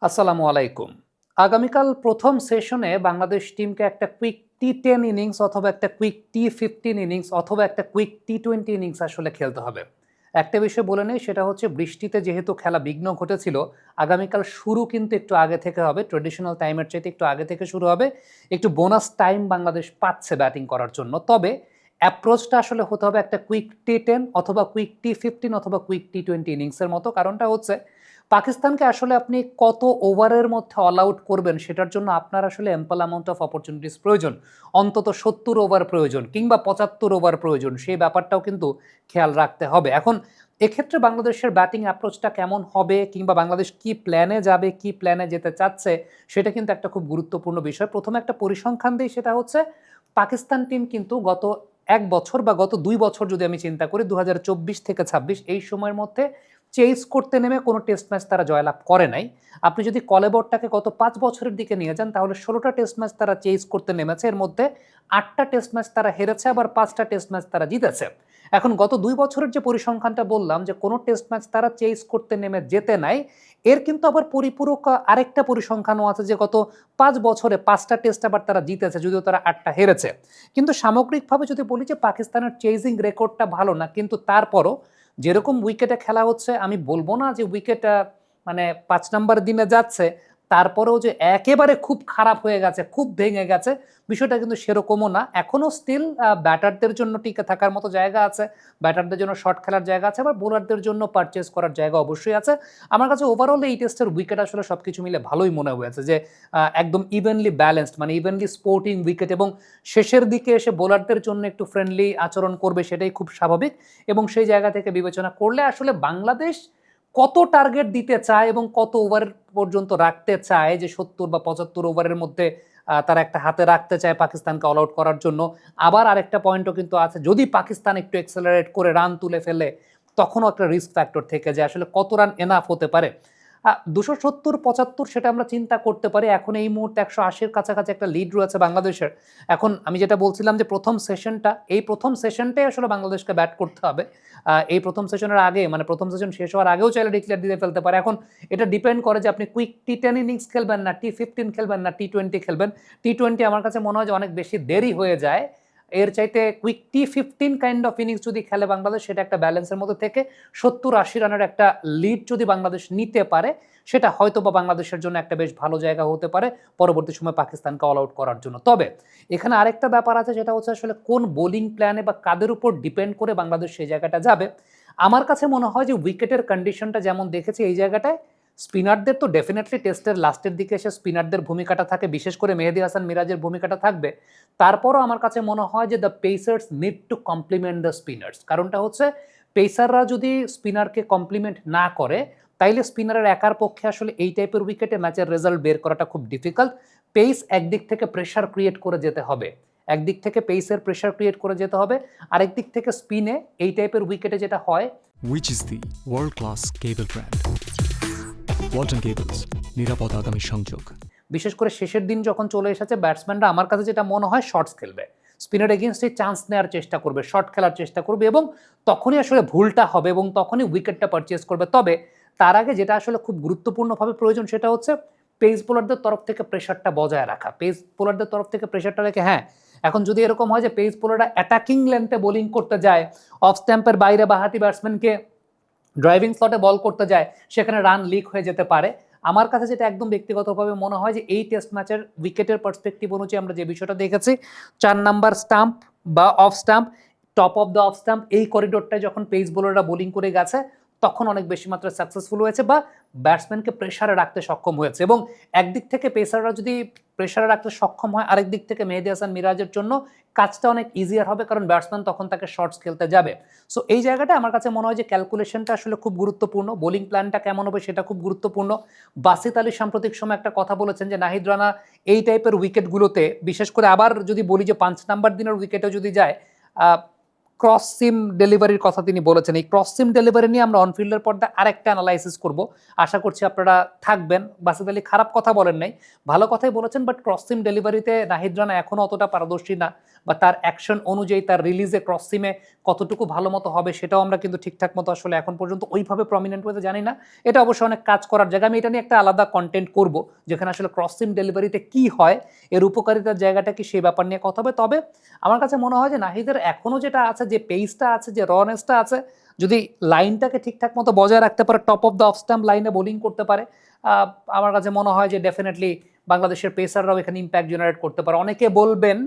আসসালামু আলাইকুম। আগামীকাল প্রথম সেশনে বাংলাদেশ টিমকে একটা কুইক টি10 ইনিংস অথবা একটা কুইক টি15 ইনিংস অথবা একটা কুইক টি20 ইনিংস আসলে খেলতে হবে। একটা বিষয় বলে নেই, সেটা হচ্ছে বৃষ্টিতে যেহেতু খেলা বিঘ্ন ঘটেছিল, আগামীকাল শুরু কিন্তু একটু আগে থেকে হবে। ট্র্যাডিশনাল টাইমের চাইতে একটু আগে থেকে শুরু হবে। একটু বোনাস টাইম বাংলাদেশ পাচ্ছে ব্যাটিং করার জন্য। তবে অ্যাপ্রোচটা আসলে হতে হবে একটা কুইক টি10 অথবা কুইক টি15 অথবা কুইক টি20 ইনিংসের মতো। কারণটা হচ্ছে পাকিস্তানকে আসলে আপনি কত ওভারের মধ্যে অল আউট করবেন সেটার জন্য আপনার আসলে অ্যাম্পল অ্যামাউন্ট অফ অপরচুনিটিস প্রয়োজন। অন্তত ৭০ ওভার প্রয়োজন কিংবা ৭৫ ওভার প্রয়োজন। সেই ব্যাপারটাও কিন্তু খেয়াল রাখতে হবে। এখন এক্ষেত্রে বাংলাদেশের ব্যাটিং অ্যাপ্রোচটা কেমন হবে কিংবা বাংলাদেশ কি প্ল্যানে যাবে, কি প্ল্যানে যেতে চাচ্ছে, সেটা কিন্তু একটা খুব গুরুত্বপূর্ণ বিষয়। প্রথমে একটা পরিসংখ্যান দিই, সেটা হচ্ছে পাকিস্তান টিম কিন্তু গত ১ বছর বা গত ২ বছর যদি আমি চিন্তা করি ২০২৪ থেকে ২৬ এই সময়ের মধ্যে চেজ করতে নেমে কোনো টেস্ট ম্যাচ তারা জয়লাভ করে নাই। আপনি যদি কলেবরটাকে গত ৫ বছরের দিকে নিয়ে যান তাহলে ১৬টা টেস্ট ম্যাচ তারা চেজ করতে নেমেছে। এর মধ্যে ৮টা টেস্ট ম্যাচ তারা হেরেছে, আবার ৫টা টেস্ট ম্যাচ তারা জিতেছে। এখন গত ২ বছরের যে পরিসংখ্যানটা বললাম যে কোনো টেস্ট ম্যাচ তারা চেজ করতে নেমে যেতে নাই, এর কিন্তু আবার পরিপূরক আরেকটা পরিসংখ্যানও আছে যে গত ৫ বছরে ৫টা টেস্ট আবার তারা জিতেছে, যদিও তারা ৮টা হেরেছে। কিন্তু সামগ্রিকভাবে যদি বলি যে পাকিস্তানের চেজিং রেকর্ডটা ভালো না, কিন্তু তারপরও যেরকম উইকেটে খেলা হচ্ছে, আমি বলবো না যে উইকেট মানে ৫ নাম্বার দিনে যাচ্ছে, তারপরেও যে একেবারে খুব খারাপ হয়ে গেছে, খুব ভেঙে গেছে, বিষয়টা কিন্তু সেরকমও না। এখনো স্টিল ব্যাটারদের জন্য টিকে থাকার মতো জায়গা আছে, ব্যাটারদের জন্য শট খেলার জায়গা আছে, আবার বোলারদের জন্য পারচেজ করার জায়গা অবশ্যই আছে। আমার কাছে ওভারঅল এই টেস্টের উইকেট আসলে সবকিছু মিলে ভালোই মনে হয়েছে যে একদম ইভেনলি ব্যালেন্সড, মানে ইভেনলি স্পোর্টিং উইকেট, এবং শেষের দিকে এসে বোলারদের জন্য একটু ফ্রেন্ডলি আচরণ করবে সেটাই খুব স্বাভাবিক। এবং সেই জায়গা থেকে বিবেচনা করলে আসলে বাংলাদেশ কত টার্গেট দিতে চায় এবং কত ওভার পর্যন্ত রাখতে চায়, যে ৭০ বা ৭৫ ওভারের মধ্যে তারা একটা হাতে রাখতে চায় পাকিস্তানকে অল আউট করার জন্য। আবার আরেকটা পয়েন্টও কিন্তু আছে, যদি পাকিস্তান একটু এক্সেলারেট করে রান তুলে ফেলে তখনও একটা রিস্ক ফ্যাক্টর থেকে যায় আসলে কত রান এনাফ হতে পারে। ২৭০-৭৫ সেটা আমরা চিন্তা করতে পারি। এখন এই মুহূর্তে ১৮০-র কাছাকাছি একটা লিড রয়েছে বাংলাদেশের। এখন আমি যেটা বলছিলাম যে এই প্রথম সেশনটাই আসলে বাংলাদেশকে ব্যাট করতে হবে। এই প্রথম সেশনের আগে, মানে প্রথম সেশন শেষ হওয়ার আগেও চাইলে ডিক্লেয়ার দিয়ে ফেলতে পারে। এখন এটা ডিপেন্ড করে যে আপনি কুইক টি10 ইনিংস খেলবেন না টি15 খেলবেন না টি20 খেলবেন। টি20 আমার কাছে মনে হয় যে অনেক বেশি দেরি হয়ে যায়। এর চাইতে কুইক টি15 কাইন্ড অফ ইনিংস যদি খেলে বাংলাদেশ, সেটা একটা ব্যালেন্সের মধ্যে থেকে ৭০-৮০ রানের একটা লিড যদি বাংলাদেশ নিতে পারে, সেটা হয়তো বা বাংলাদেশের জন্য একটা বেশ ভালো জায়গা হতে পারে পরবর্তী সময় পাকিস্তানকে অল আউট করার জন্য। তবে এখানে আরেকটা ব্যাপার আছে, যেটা হচ্ছে আসলে কোন বোলিং প্ল্যানে বা কাদের উপর ডিপেন্ড করে বাংলাদেশ সেই জায়গাটা যাবে। আমার কাছে মনে হয় যে উইকেটের কন্ডিশনটা যেমন দেখেছি এই জায়গাটায়, স্পিনারদের তো ডেফিনেটলি টেস্টের লাস্টের দিকে এসে স্পিনারদের ভূমিকাটা থাকে, বিশেষ করে মেহেদী হাসান মিরাজের ভূমিকাটা থাকবে। তারপরও আমার কাছে মনে হয় যে the pacers need to complement the spinners. কারণটা হচ্ছে পেসাররা যদি স্পিনারকে কমপ্লিমেন্ট না করে, তাইলে স্পিনারের একার পক্ষে আসলে এই টাইপের উইকেটে ম্যাচের রেজাল্ট বের করাটা খুব ডিফিকাল্ট। পেস একদিক থেকে প্রেশার ক্রিয়েট করে যেতে হবে, একদিক থেকে পেসের প্রেশার ক্রিয়েট করে যেতে হবে, আরেক দিক থেকে স্পিনে এই টাইপের উইকেটে যেটা হয়। Which is the world-class cable brand? Walton Cables, নিরাপদ আগামী সংযোগ। বিশেষ করে শেষের দিন যখন চলে এসেছে, ব্যাটসম্যানরা আমার কাছে যেটা মনে হয় শর্টস খেলবে, স্পিনার এগেনস্টে চান্স নেওয়ার চেষ্টা করবে, শর্ট খেলার চেষ্টা করবে, এবং তখনই আসলে ভুলটা হবে এবং তখনই উইকেটটা পারচেজ করবে। তবে তার আগে যেটা আসলে খুব গুরুত্বপূর্ণভাবে প্রয়োজন, সেটা হচ্ছে পেস বোলারদের তরফ থেকে প্রেশারটা বজায় রাখা। পেস বোলারদের তরফ থেকে প্রেশারটা রেখে, হ্যাঁ, এখন যদি এরকম হয় যে পেস বোলাররা অ্যাটাকিং লেন্থে বোলিং করতে যায়, অফ স্ট্যাম্পের বাইরে বাহাতি ব্যাটসম্যানকে ড্রাইভিং স্লটে বল করতে যায়, সেখানে রান লিক হয়ে যেতে পারে। আমার কাছে যেটা একদম ব্যক্তিগতভাবে মনে হয় যে এই টেস্ট ম্যাচের উইকেটের পার্সপেক্টিভ অনুযায়ী আমরা যে বিষয়টা দেখেছি, ৪ নাম্বার স্টাম্প বা off stump, top of the off stump, এই করিডোরটায় যখন পেস বোলাররা বোলিং করে গেছে তখন অনেক বেশি মাত্রায় সাকসেসফুল হয়েছে বা ব্যাটসম্যানকে প্রেশারে রাখতে সক্ষম হয়েছে। এবং একদিক থেকে পেসাররা যদি প্রেশারে রাখতে সক্ষম হয়, আরেক দিক থেকে মেহেদী হাসান মিরাজের জন্য কাজটা অনেক ইজিয়ার হবে, কারণ ব্যাটসম্যান তখন তাকে শর্টস খেলতে যাবে। সো এই জায়গাটা আমার কাছে মনে হয় যে ক্যালকুলেশনটা আসলে খুব গুরুত্বপূর্ণ, বোলিং প্ল্যানটা কেমন হবে সেটা খুব গুরুত্বপূর্ণ। বাসিত আলী সাম্প্রতিক সময় একটা কথা বলেছেন যে নাহিদ রানা এই টাইপের উইকেটগুলোতে, বিশেষ করে আবার যদি বলি যে ৫ নাম্বার দিনের উইকেটে যদি যায়, ক্রস সিম ডেলিভারির কথা তিনি বলেছেন। এই ক্রস সিম ডেলিভারি নিয়ে আমরা অনফিল্ডের পর্দায় আরেকটা অ্যানালাইসিস করব। আশা করছি আপনারা থাকবেন। বাসিত আলী খারাপ কথা বলেন নাই, ভালো কথাই বলেছেন, বাট ক্রস সিম ডেলিভারিতে নাহিদ রানা এখনও অতটা পারদর্শী না, বা তার অ্যাকশন অনুযায়ী তার রিলিজে ক্রস সিমে কতটুকু ভালো মতো হবে সেটাও আমরা কিন্তু ঠিকঠাক মতো আসলে এখন পর্যন্ত ওইভাবে প্রমিনেন্ট হতে জানি না। এটা অবশ্যই অনেক কাজ করার জায়গা। আমি এটা নিয়ে একটা আলাদা কন্টেন্ট করব, যেখানে আসলে ক্রস সিম ডেলিভারিতে কি হয়, এর উপকারিতার জায়গাটা কি, সেই ব্যাপার নিয়ে কথা হবে। তবে আমার কাছে মনে হয় যে নাহিদের এখনও যেটা আছে, যে পেসটা আছে, যে রনেসটা আছে, যদি লাইনটাকে ঠিকঠাক মতো বজায় রাখতে পারে, top of the off stump লাইনে বোলিং করতে পারে, আমার কাছে মনে হয় যে ডেফিনেটলি বাংলাদেশের পেসাররাও এখানে ইম্প্যাক্ট জেনারেট করতে পারে। অনেকে বলবেন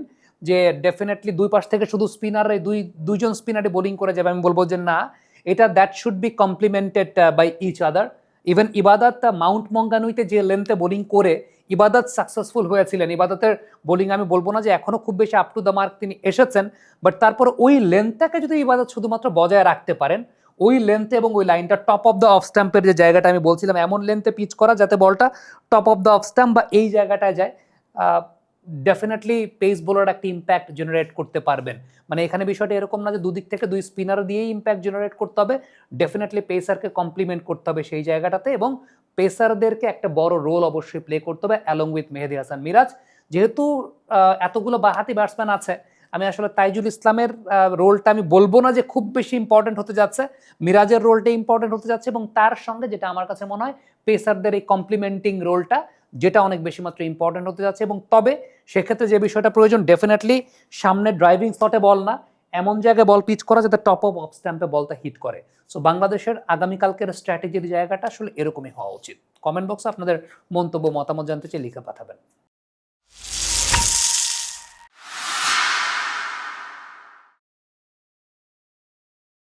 যে ডেফিনেটলি দুই পাশ থেকে শুধু স্পিনাররাই দুইজন স্পিনারে বোলিং করে যাবে, আমি বলবো যে না, এটা that should be complemented by each other. Even Ebadot Mount মঙ্গানুইতে যে লেন্থে বোলিং করে ইবাদত সাকসেসফুল হয়েছিলেন, ইবাদতের বোলিং আমি বলবো না যে এখনো খুব বেশি আপ টু দ্য মার্ক তিনি এসেছেন, বাট তারপর ওই লেন্থটাকে যদি ইবাদত শুধুমাত্র বজায় রাখতে পারেন, ওই লেন্থে এবং ওই লাইনটা টপ অফ দ্য অফ স্ট্যাম্পের যে জায়গাটা আমি বলছিলাম, এমন লেন্থে পিচ করা যাতে বলটা top of the of stamp বা এই জায়গাটায় যায়, ডেফিনেটলি পেস বোলার একটা ইম্প্যাক্ট জেনারেট করতে পারবেন। মানে এখানে বিষয়টা এরকম না যে দুদিক থেকে দুই স্পিনার দিয়েই ইম্প্যাক্ট জেনারেট করতে হবে, ডেফিনেটলি পেসারকে কমপ্লিমেন্ট করতে হবে সেই জায়গাটাতে, এবং পেসারদেরকে একটা বড় রোল অবশ্যই প্লে করতে হবে অ্যালং উইথ মেহেদী হাসান মিরাজ। যেহেতু এতগুলো বাঁহাতি ব্যাটসম্যান আছে, আমি আসলে তাইজুল ইসলামের রোলটা আমি বলবো না যে খুব বেশি ইম্পর্টেন্ট হতে যাচ্ছে, মিরাজের রোলটা ইম্পর্টেন্ট হতে যাচ্ছে, এবং তার সঙ্গে যেটা আমার কাছে মনে হয় পেসারদের এই কমপ্লিমেন্টিং রোলটা, যেটা অনেক বেশি মাত্র ইম্পর্টেন্ট হতে যাচ্ছে। এবং তবে সেক্ষেত্রে যে বিষয়টা প্রয়োজন, ডেফিনেটলি সামনে ড্রাইভিং স্লটে বল না, এমন জায়গায় বল পিচ করা যাতে টপ অফ স্ট্যাম্পে বলটা হিট করে। সো বাংলাদেশের আগামীকালকের স্ট্র্যাটেজির জায়গাটা আসলে এরকমই হওয়া উচিত। কমেন্ট বক্সে আপনাদের মন্তব্য মতামত জানতে চাই, লিখে পাঠাবেন।